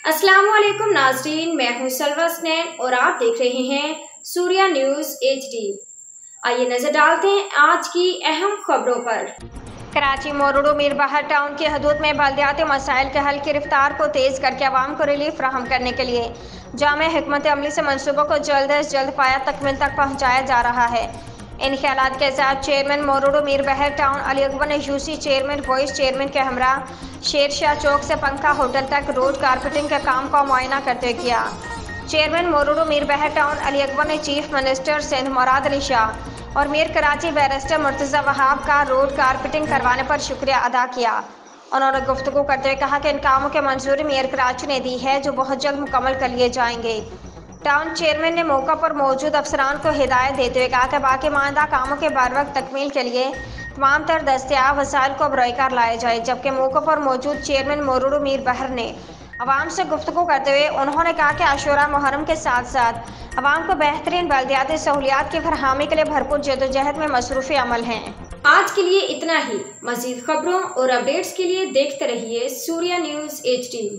अस्सलाम वालेकुम नाज़रीन, मैं हूं सलवा स्नैन और आप देख रहे हैं सूर्या न्यूज़ HD। आइए नजर डालते हैं आज की अहम खबरों पर। कराची मोरूडू मीर बहार टाउन की हदूद में बल्दियाती मसाइल के हल की रफ्तार को तेज़ करके आवाम को रिलीफ फराहम करने के लिए जामे हिकमत अमली से मनसूबों को जल्द अज जल्द पाया तकमील तक पहुँचाया जा रहा है। इन ख्यालात के साथ चेयरमैन मोरूडू मीर बहार टाउन अली अकबर ने यूसी चेयरमैन वाइस चेयरमैन के हमरा शेर शाह चौक से पंखा होटल तक रोड कारपेटिंग के काम का मुआयना करते किया। चेयरमैन मोरूडू मीर बहार टाउन अली अकबर ने चीफ मिनिस्टर सिंध मुराद अली शाह और मीर कराची बैरिस्टर मुर्तज़ा वहाब का रोड कारपेटिंग करवाने पर शुक्रिया अदा किया। उन्होंने गुफ्तगू करते हुए कहा कि इन कामों की मंजूरी मीर कराची ने दी है जो बहुत जल्द मुकम्मल कर लिए जाएंगे। टाउन चेयरमैन ने मौका पर मौजूद अफसरान को हिदायत देते हुए कहा कि बाकी मानदा कामों के बर वक्त तकमील के लिए तमाम तर दस्तियाब वसाइल को बरकार लाया जाए। जबकि मौका पर मौजूद चेयरमैन मोरूडू मीर बहार ने अवाम से गुफ्तगू करते हुए उन्होंने कहा कि आशूरा मुहर्रम के साथ साथ अवाम को बेहतरीन बल्दियाती सहूलियात की फरहमी के लिए भरपूर जदोजहद में मसरूफ़ी अमल हैं। आज के लिए इतना ही। मज़ीद खबरों और अपडेट्स के लिए देखते रहिए सूर्या न्यूज़ HD।